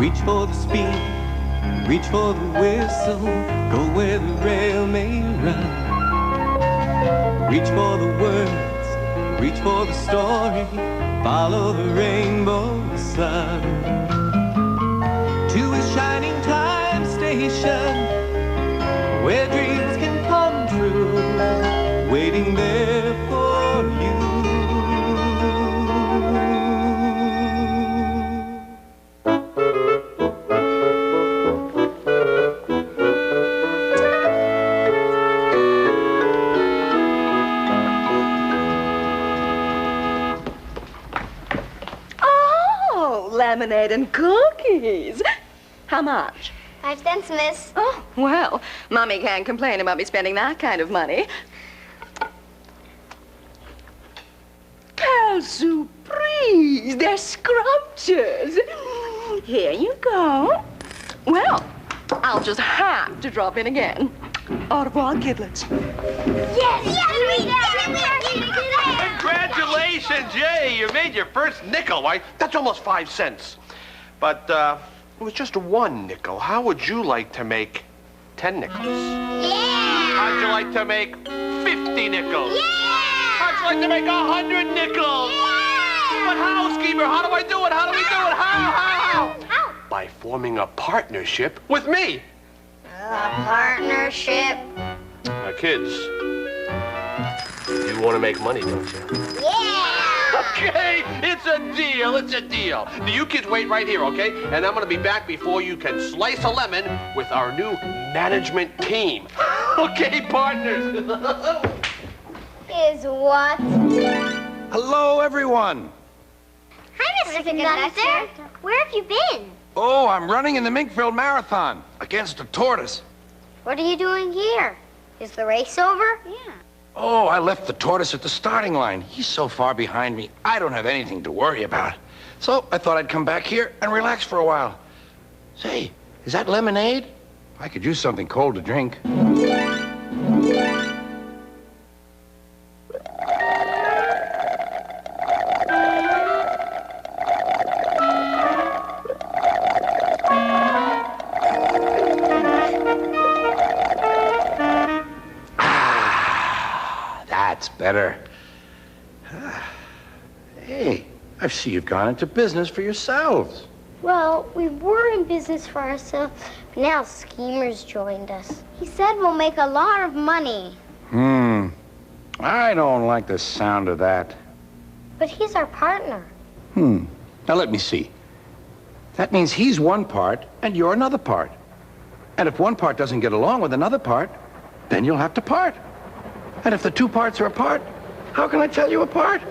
Reach for the speed, reach for the whistle, go where the rail may run. Reach for the words, reach for the story, follow the rainbow sun. To a shining time station, where dreams can come true, waiting there for you. Lemonade and cookies. How much? 5 cents, miss. Oh, well, Mommy can't complain about me spending that kind of money. Quelle surprise! They're scrumptious. Here you go. Well, I'll just have to drop in again. Au revoir, kidlets. Yes, Congratulations, Jay! You made your first nickel. Why, that's almost 5 cents. But it was just 1 nickel. How would you like to make 10 nickels? Yeah! How'd you like to make 50 nickels? Yeah! How'd you like to make 100 nickels? Yeah! But how, Schemer? How do I do it? How do we do it? How? How? By forming a partnership with me. A partnership. Now, kids, you want to make money, don't you? Yeah! Okay, it's a deal, it's a deal. Now, you kids wait right here, okay? And I'm going to be back before you can slice a lemon with our new management team. Okay, partners? Is what? Hello, everyone. Hi, Mr. Conductor. Where have you been? Oh, I'm running in the Minkfield Marathon against a tortoise. What are you doing here? Is the race over? Yeah. Oh, I left the tortoise at the starting line. He's so far behind me, I don't have anything to worry about. So I thought I'd come back here and relax for a while. Say, is that lemonade? I could use something cold to drink. That's better. Hey, I see you've gone into business for yourselves. Well, we were in business for ourselves, but now Schemer's joined us. He said we'll make a lot of money. I don't like the sound of that. But he's our partner. Now let me see. That means he's one part and you're another part. And if one part doesn't get along with another part, then you'll have to part. And if the two parts are apart, how can I tell you apart?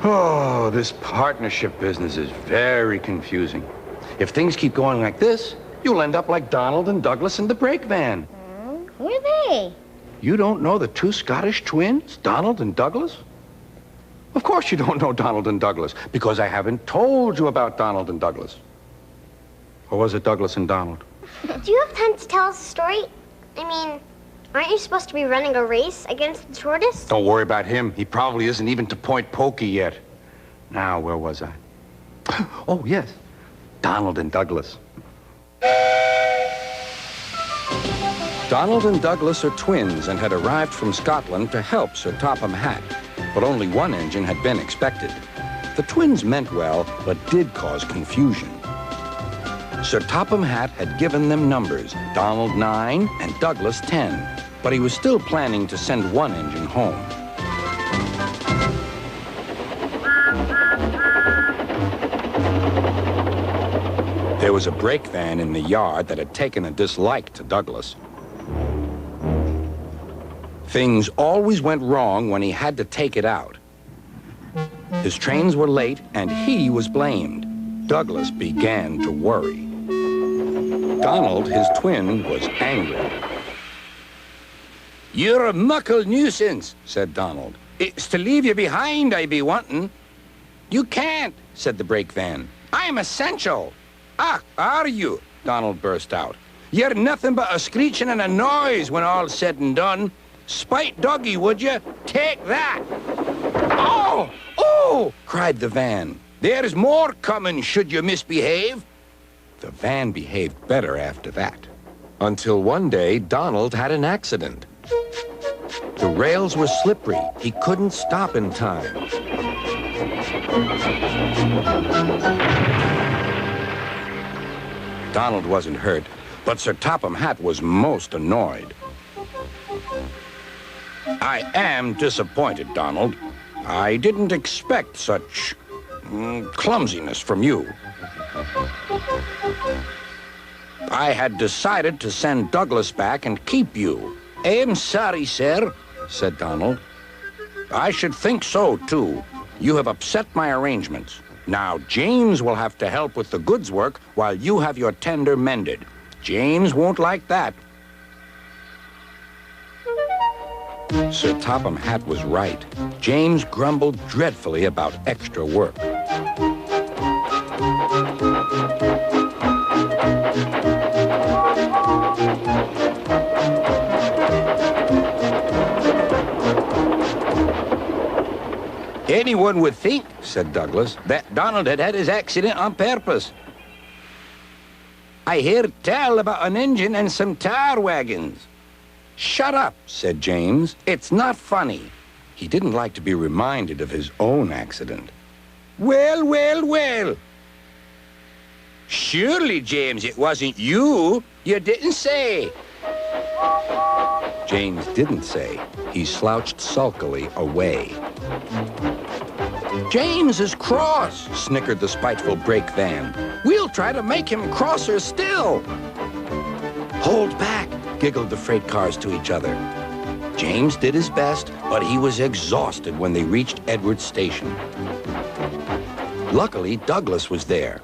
Oh, this partnership business is very confusing. If things keep going like this, you'll end up like Donald and Douglas in the brake van. Who are they? You don't know the 2 Scottish twins, Donald and Douglas? Of course you don't know Donald and Douglas, because I haven't told you about Donald and Douglas. Or was it Douglas and Donald? Do you have time to tell us a story? I mean, aren't you supposed to be running a race against the tortoise? Don't worry about him. He probably isn't even to Point Pokey yet. Now, where was I? Oh, yes. Donald and Douglas. Donald and Douglas are twins and had arrived from Scotland to help Sir Topham Hatt, but only one engine had been expected. The twins meant well, but did cause confusion. Sir Topham Hatt had given them numbers, Donald 9 and Douglas 10, but he was still planning to send one engine home. There was a brake van in the yard that had taken a dislike to Douglas. Things always went wrong when he had to take it out. His trains were late and he was blamed. Douglas began to worry. Donald, his twin, was angry. "You're a muckle nuisance," said Donald. "It's to leave you behind I be wanting." "You can't," said the brake van. "I'm essential." "Ah, are you?" Donald burst out. "You're nothing but a screeching and a noise when all's said and done. Spite doggy, would you? Take that!" "Oh! Oh!" cried the van. There's more coming should you misbehave. The van behaved better after that. Until one day, Donald had an accident. The rails were slippery. He couldn't stop in time. Donald wasn't hurt, but Sir Topham Hatt was most annoyed. I am disappointed, Donald. I didn't expect such clumsiness from you. I had decided to send Douglas back and keep you. I'm sorry, sir, said Donald. I should think so, too. You have upset my arrangements. Now, James will have to help with the goods work while you have your tender mended. James won't like that. Sir Topham Hatt was right. James grumbled dreadfully about extra work. Anyone would think, said Douglas, that Donald had had his accident on purpose. I hear tell about an engine and some tar wagons. Shut up, said James. It's not funny. He didn't like to be reminded of his own accident. Well, well, well. Surely, James, it wasn't you. You didn't say. James didn't say. He slouched sulkily away. James is cross, snickered the spiteful brake van. We'll try to make him crosser still. Hold back, giggled the freight cars to each other. James did his best, but he was exhausted when they reached Edward's station. Luckily, Douglas was there.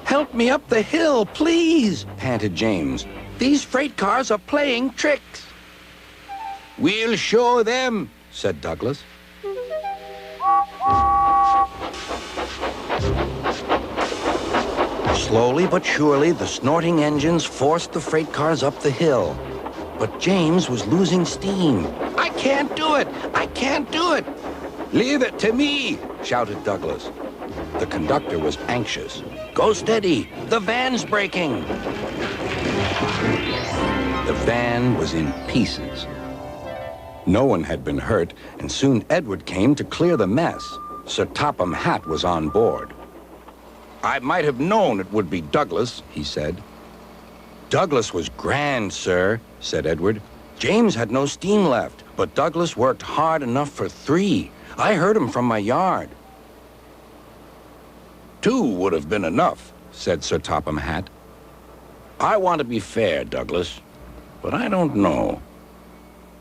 Help me up the hill, please, panted James. These freight cars are playing tricks. We'll show them, said Douglas. Slowly but surely, the snorting engines forced the freight cars up the hill. But James was losing steam. I can't do it! I can't do it! Leave it to me, shouted Douglas. The conductor was anxious. Go steady! The van's breaking! The van was in pieces. No one had been hurt, and soon Edward came to clear the mess. Sir Topham Hatt was on board. I might have known it would be Douglas, he said. Douglas was grand, sir, said Edward. James had no steam left, but Douglas worked hard enough for 3. I heard him from my yard. 2 would have been enough, said Sir Topham Hatt. I want to be fair, Douglas, but I don't know.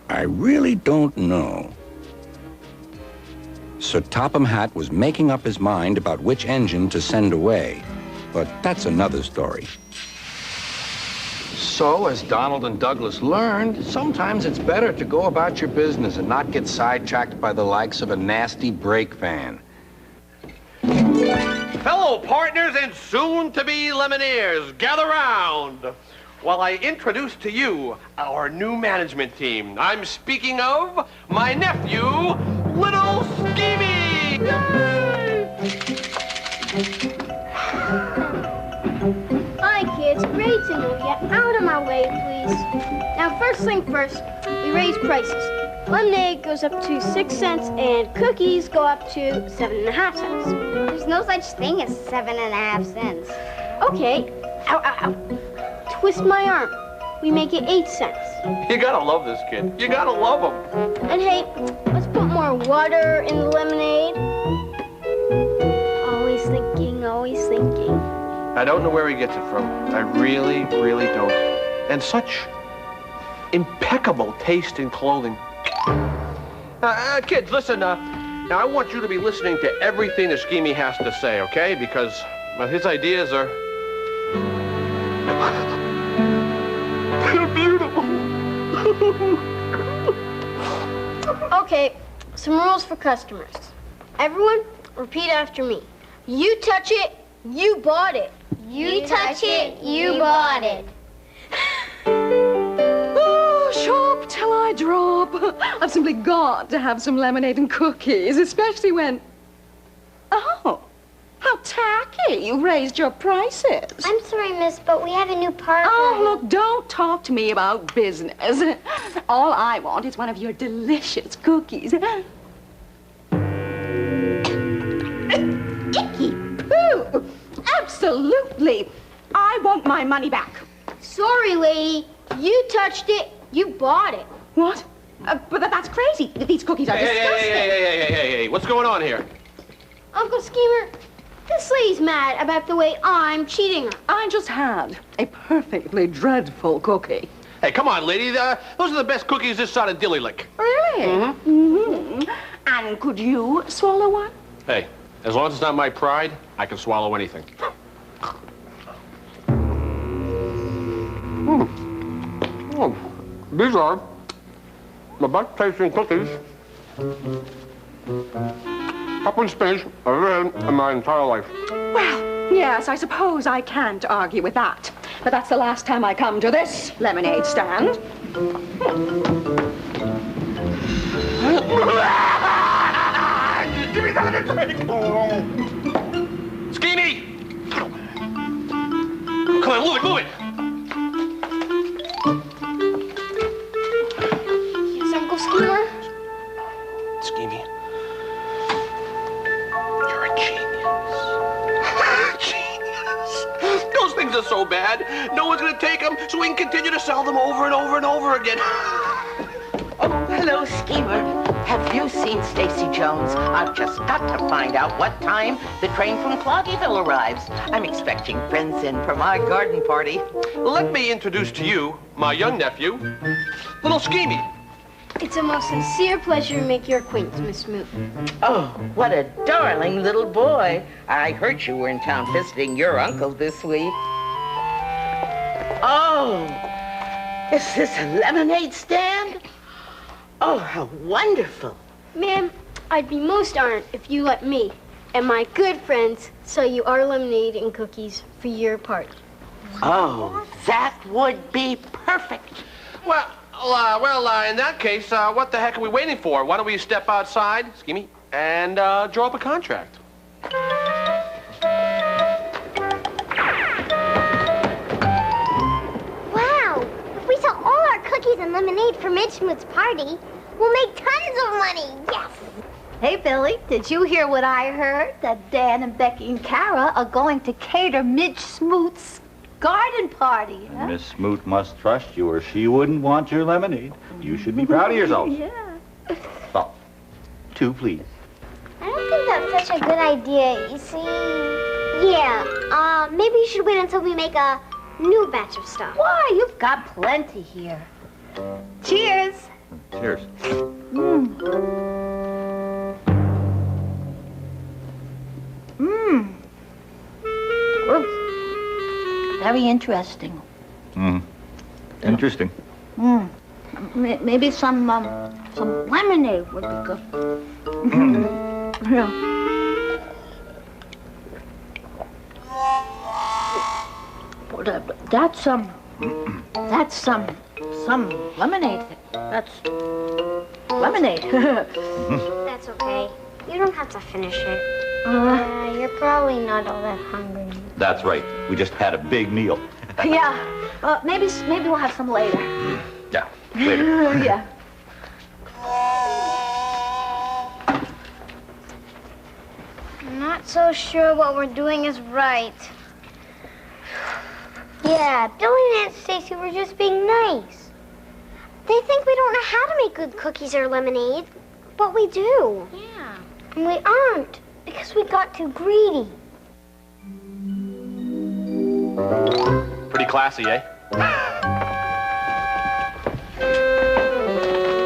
I really don't know. Sir Topham Hatt was making up his mind about which engine to send away, but that's another story. So, as Donald and Douglas learned, sometimes it's better to go about your business and not get sidetracked by the likes of a nasty brake van. Fellow partners and soon-to-be lemonniers, gather round while I introduce to you our new management team. I'm speaking of my nephew, Little Schemee! Hi, kids. Great to know you. Out of my way, please. Now, first thing first, we raise prices. Lemonade goes up to 6 cents, and cookies go up to 7.5 cents. There's no such thing as 7.5 cents. Okay. Ow, ow, ow. Twist my arm. We make it 8 cents. You gotta love this kid. You gotta love him. And hey, let's put more water in the lemonade. Always thinking, always thinking. I don't know where he gets it from. I really, really don't. And such impeccable taste in clothing. Kids, listen, now I want you to be listening to everything that Schemee has to say, okay? Because his ideas are... they're beautiful. Okay, some rules for customers. Everyone, repeat after me. You touch it, you bought it. You touch it, you bought it. Oh, shop till I drop. I've simply got to have some lemonade and cookies, especially when... Oh, how tacky. You raised your prices. I'm sorry, miss, but we have a new partner. Oh, look, don't talk to me about business. All I want is one of your delicious cookies. Icky poo! Absolutely. I want my money back. Sorry, lady. You touched it. You bought it. What? But that's crazy. These cookies are disgusting. Hey, what's going on here? Uncle Schemer, this lady's mad about the way I'm cheating her. I just had a perfectly dreadful cookie. Hey, come on, lady. Those are the best cookies this side of Dilly Lick. Really? Mm-hmm. And could you swallow one? Hey, as long as it's not my pride, I can swallow anything. Oh, these are the best tasting cookies up in space I've ever had in my entire life. Well, yes, I suppose I can't argue with that. But that's the last time I come to this lemonade stand. Give me that drink! Schemee! Come on, move it! Yes, Uncle Schemer? Schemee, you're a genius. Genius. Those things are so bad, no one's gonna take them, so we can continue to sell them over and over and over again. Oh, hello, Schemer. Have you seen Stacy Jones? I've just got to find out what time the train from Cloggyville arrives. I'm expecting friends in for my garden party. Let me introduce to you my young nephew, little Schemee. It's a most sincere pleasure to make your acquaintance, Miss Smoot. Oh, what a darling little boy. I heard you were in town visiting your uncle this week. Oh, is this a lemonade stand? Oh, how wonderful. Ma'am, I'd be most honored if you let me and my good friends sell you our lemonade and cookies for your party. Oh, that would be perfect. Well, in that case, what the heck are we waiting for? Why don't we step outside, Schemee, and draw up a contract? Wow, if we sell all our cookies and lemonade for Midge Smoot's party, we'll make tons of money. Yes. Hey, Billy, did you hear what I heard? That Dan and Becky and Kara are going to cater Midge Smoot's garden party. Huh? Miss Smoot must trust you or she wouldn't want your lemonade. You should be proud of yourself. Yeah. Well, 2, please. I don't think that's such a good idea. You see, yeah, maybe you should wait until we make a new batch of stuff. Why, you've got plenty here. Cheers. Cheers. Very interesting. Interesting. Maybe some lemonade would be good. Yeah. But that's some lemonade. That's lemonade. That's okay. You don't have to finish it. You're probably not all that hungry. That's right. We just had a big meal. Yeah. Maybe we'll have some later. Yeah, later. Yeah. I'm not so sure what we're doing is right. Yeah, Billy and Stacy were just being nice. They think we don't know how to make good cookies or lemonade, but we do. Yeah. And we aren't, because we got too greedy. Pretty classy, eh?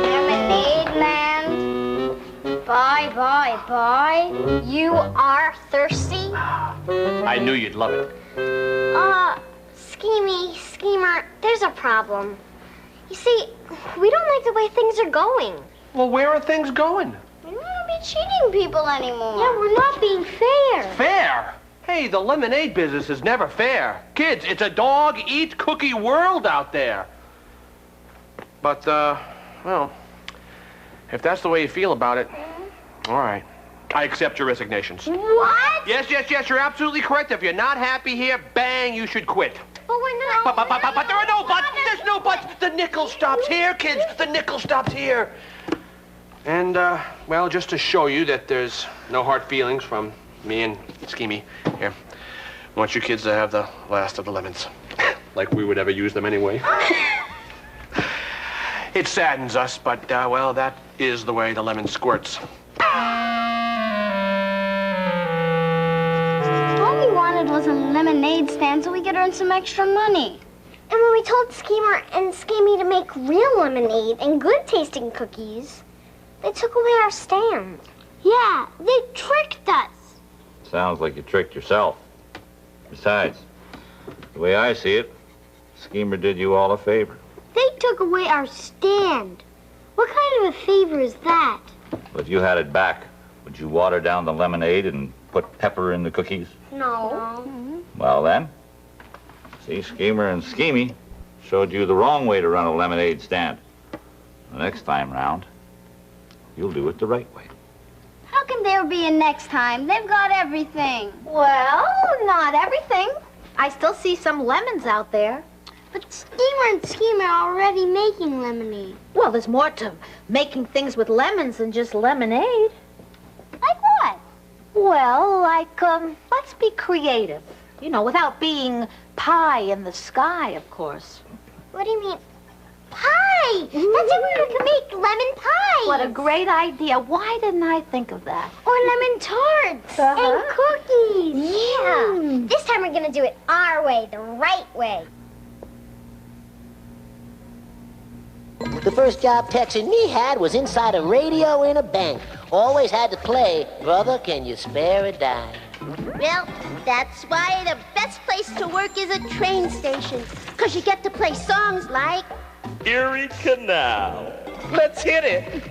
Lemonade land. Bye. You are thirsty? I knew you'd love it. Schemer, there's a problem. You see, we don't like the way things are going. Well, where are things going? We don't want to be cheating people anymore. Yeah, we're not being fair. Fair? Hey, the lemonade business is never fair. Kids, it's a dog-eat-cookie world out there. But, well, if that's the way you feel about it, all right. I accept your resignations. What? Yes, you're absolutely correct. If you're not happy here, bang, you should quit. But we're not. But there are no buts. There's no buts. The nickel stops here, kids. The nickel stops here. And, well, just to show you that there's no hard feelings from me and Schemee, here, I want you kids to have the last of the lemons. Like we would ever use them anyway. It saddens us, but, well, that is the way the lemon squirts. All we wanted was a lemonade stand so we could earn some extra money. And when we told Schemer and Schemee to make real lemonade and good-tasting cookies, they took away our stand. Yeah, they tricked us. Sounds like you tricked yourself. Besides, the way I see it, Schemer did you all a favor. They took away our stand. What kind of a favor is that? But if you had it back, would you water down the lemonade and put pepper in the cookies? No. Well then, see, Schemer and Schemee showed you the wrong way to run a lemonade stand. The next time round, you'll do it the right way. How can there be a next time? They've got everything. Well, not everything. I still see some lemons out there. But Schemer and Schemee are already making lemonade. Well, there's more to making things with lemons than just lemonade. Like what? Well, like, let's be creative. You know, without being pie in the sky, of course. What do you mean? Pie! That's if we could make lemon pie. What a great idea. Why didn't I think of that? Or lemon tarts. And cookies. Yeah. This time we're going to do it our way, the right way. The first job Tex and me had was inside a radio in a bank. Always had to play, Brother, Can You Spare a Dime? Well, that's why the best place to work is a train station. Because you get to play songs like... Erie Canal. Let's hit it.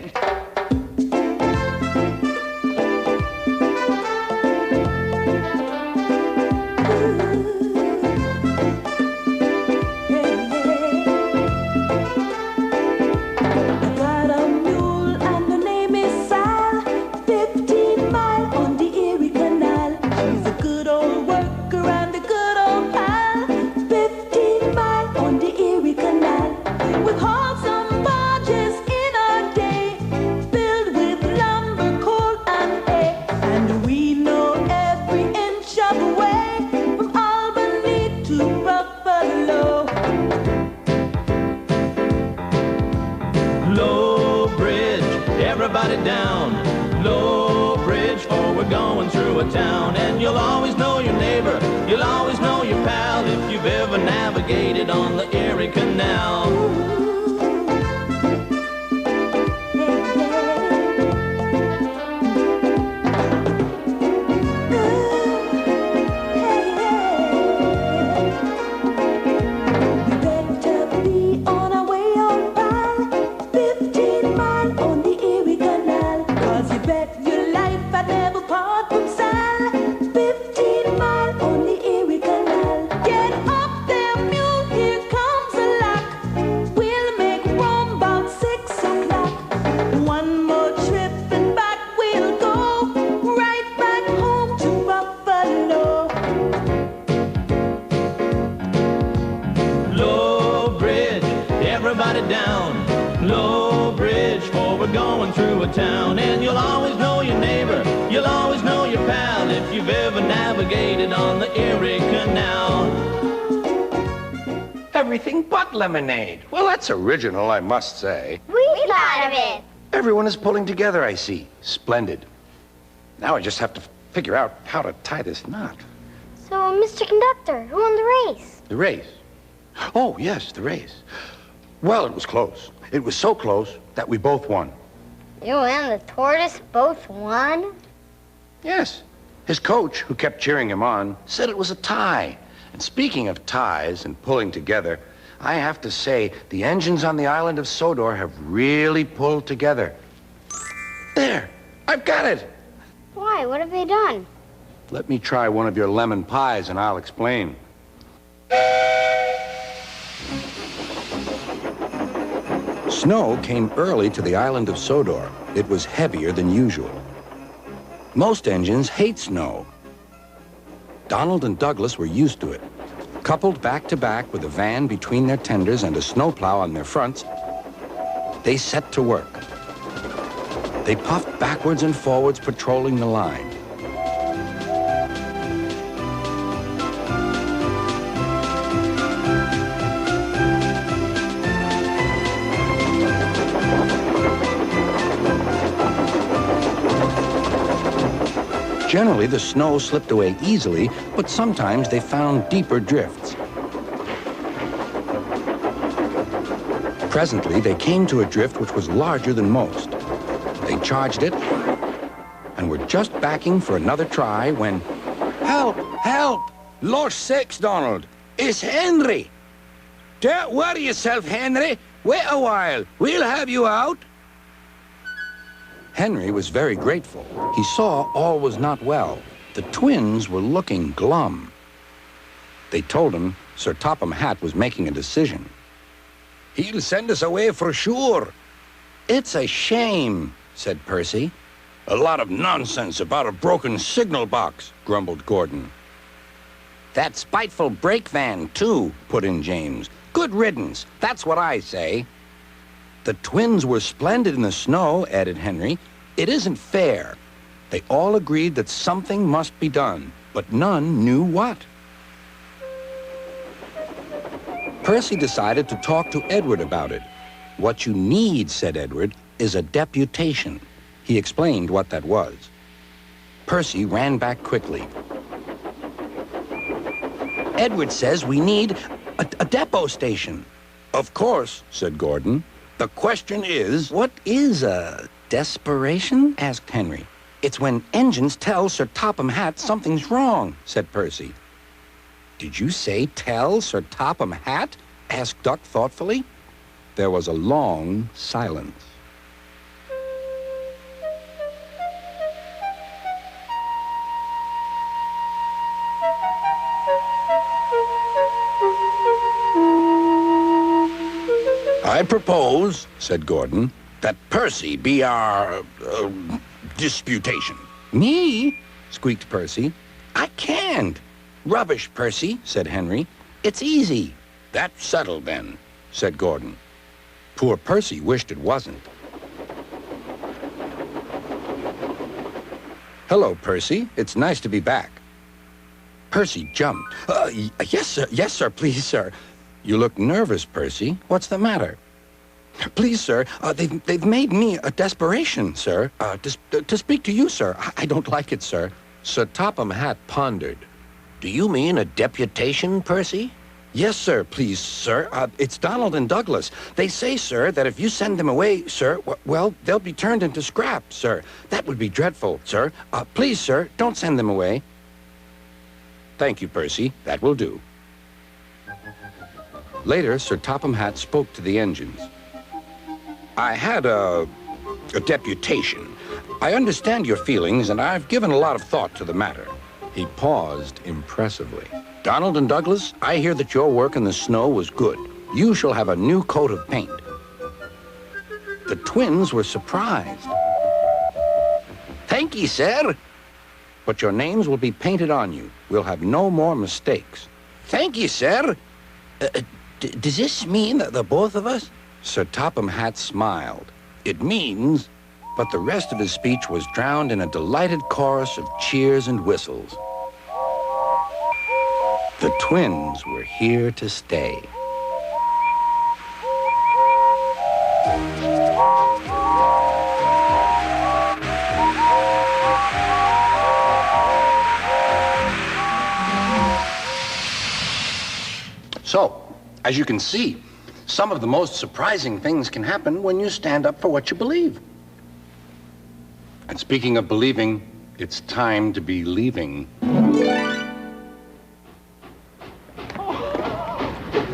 Everybody down, low bridge, for we're going through a town. And you'll always know your neighbor, you'll always know your pal, if you've ever navigated on the Erie Canal. Down, low bridge, for we're going through a town. And you'll always know your neighbor, you'll always know your pal, if you've ever navigated on the Erie Canal. Everything but lemonade. Well, that's original, I must say. We thought of it. Everyone is pulling together, I see. Splendid. Now I just have to figure out how to tie this knot. So, Mr. Conductor, who won the race? The race? Oh, yes, the race. Well, it was close. It was so close that we both won. You and the tortoise both won? Yes. His coach, who kept cheering him on, said it was a tie. And speaking of ties and pulling together, I have to say the engines on the island of Sodor have really pulled together. There! I've got it! Why? What have they done? Let me try one of your lemon pies and I'll explain. Snow came early to the island of Sodor. It was heavier than usual. Most engines hate snow. Donald and Douglas were used to it. Coupled back to back with a van between their tenders and a snowplow on their fronts, they set to work. They puffed backwards and forwards, patrolling the line. Generally, the snow slipped away easily, but sometimes they found deeper drifts. Presently, they came to a drift which was larger than most. They charged it and were just backing for another try when... Help! Help! Lord sakes, Donald! It's Henry! Don't worry yourself, Henry. Wait a while. We'll have you out. Henry was very grateful. He saw all was not well. The twins were looking glum. They told him Sir Topham Hatt was making a decision. He'll send us away for sure. It's a shame, said Percy. A lot of nonsense about a broken signal box, grumbled Gordon. That spiteful brake van, too, put in James. Good riddance, that's what I say. The twins were splendid in the snow, added Henry. It isn't fair. They all agreed that something must be done, but none knew what. Percy decided to talk to Edward about it. What you need, said Edward, is a deputation. He explained what that was. Percy ran back quickly. Edward says we need a depot station. Of course, said Gordon. The question is... What is a desperation? Asked Henry. It's when engines tell Sir Topham Hatt something's wrong, said Percy. Did you say tell Sir Topham Hatt? Asked Duck thoughtfully. There was a long silence. I propose, said Gordon, that Percy be our disputation. Me? Squeaked Percy. I can't. Rubbish, Percy, said Henry. It's easy. That's settled then, said Gordon. Poor Percy wished it wasn't. Hello, Percy. It's nice to be back. Percy jumped. Yes, sir. Yes, sir. Please, sir. You look nervous, Percy. What's the matter? Please, sir. They've made me a desperation, sir. To speak to you, sir. I don't like it, sir. Sir Topham Hatt pondered. Do you mean a deputation, Percy? Yes, sir, please, sir. It's Donald and Douglas. They say, sir, that if you send them away, sir, well, they'll be turned into scrap, sir. That would be dreadful, sir. Please, sir, don't send them away. Thank you, Percy. That will do. Later, Sir Topham Hatt spoke to the engines. I had a deputation. I understand your feelings, and I've given a lot of thought to the matter. He paused impressively. Donald and Douglas, I hear that your work in the snow was good. You shall have a new coat of paint. The twins were surprised. Thank ye, sir. But your names will be painted on you. We'll have no more mistakes. Thank ye, sir. Does this mean that the both of us? Sir Topham Hatt smiled. It means... But the rest of his speech was drowned in a delighted chorus of cheers and whistles. The twins were here to stay. So, as you can see, some of the most surprising things can happen when you stand up for what you believe. And speaking of believing, it's time to be leaving.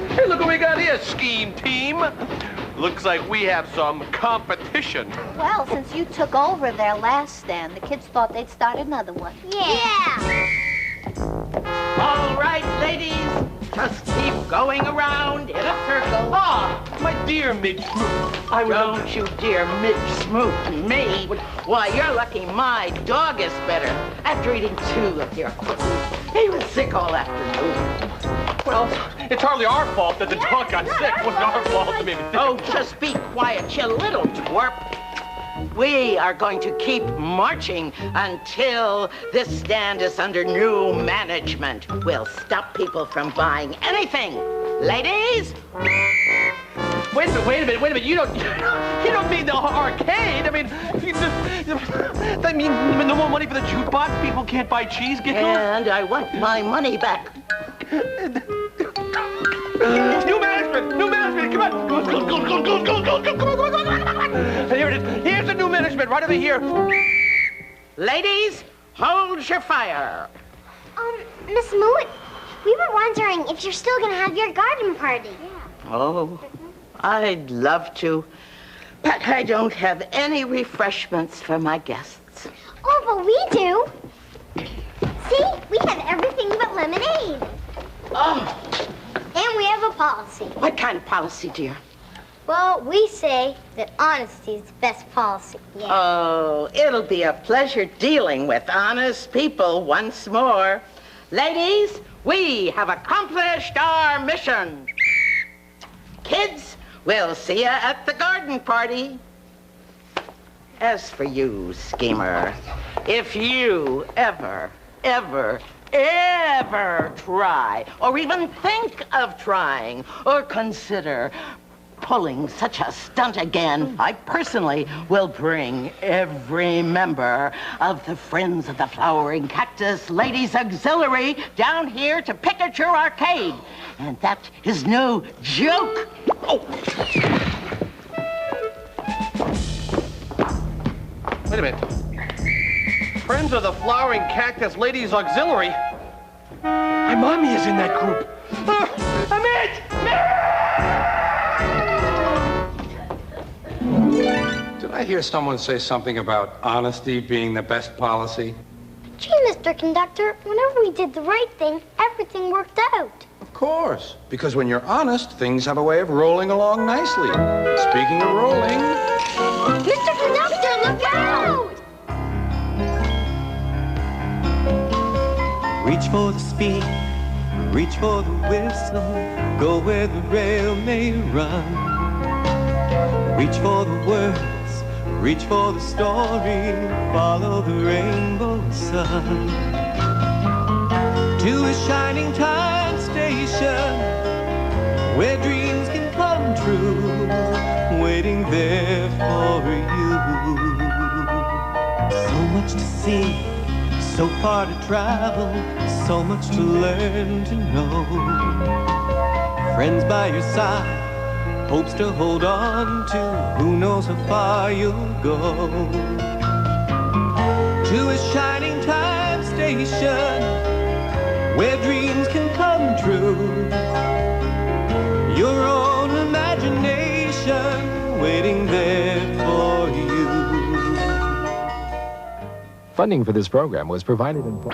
Hey, look what we got here, scheme team. Looks like we have some competition. Well, since you took over their last stand, the kids thought they'd start another one. Yeah. All right, ladies, just keep going around in a circle. Ah, my my dear Midge Smoot. I Don't you dare Midge Smoot me. Why, you're lucky my dog is better after eating 2 of your cookies. He was sick all afternoon. Well, it's hardly our fault that the dog got sick. It wasn't our fault to maybe think. Oh, just be quiet, you little twerp. We are going to keep marching until this stand is under new management. We'll stop people from buying anything. Ladies? Wait a minute. You don't mean the arcade. I mean, no more money for the jukebox. People can't buy cheese. And I want my money back. New management. Come on. Go. Come on. Here it is. Here's the new management right over here. Ladies, hold your fire. Miss Smoot, we were wondering if you're still gonna have your garden party. Oh, I'd love to, but I don't have any refreshments for my guests. Oh, but we do. See, we have everything but lemonade. Oh. And we have a policy. What kind of policy, dear? Well, we say that honesty is the best policy. Yeah. Oh, it'll be a pleasure dealing with honest people once more. Ladies, we have accomplished our mission. Kids, we'll see you at the garden party. As for you, schemer, if you ever try, or even think of trying, or consider pulling such a stunt again, I personally will bring every member of the Friends of the Flowering Cactus Ladies Auxiliary down here to pick at your arcade. And that is no joke. Oh. Wait a minute. Friends of the Flowering Cactus Ladies Auxiliary? My mommy is in that group. Did I hear someone say something about honesty being the best policy? Gee, Mr. Conductor, whenever we did the right thing, everything worked out. Of course, because when you're honest, things have a way of rolling along nicely. Speaking of rolling... Mr. Conductor, look out! Reach for the speed, reach for the whistle, go where the rail may run. Reach for the words, reach for the story, follow the rainbow sun. To a shining time station, where dreams can come true, waiting there for you. So much to see, so far to travel, so much to learn to know. Friends by your side, hopes to hold on to, who knows how far you'll go. To a shining time station, where dreams can come true. Your own imagination waiting there for you. Funding for this program was provided in part.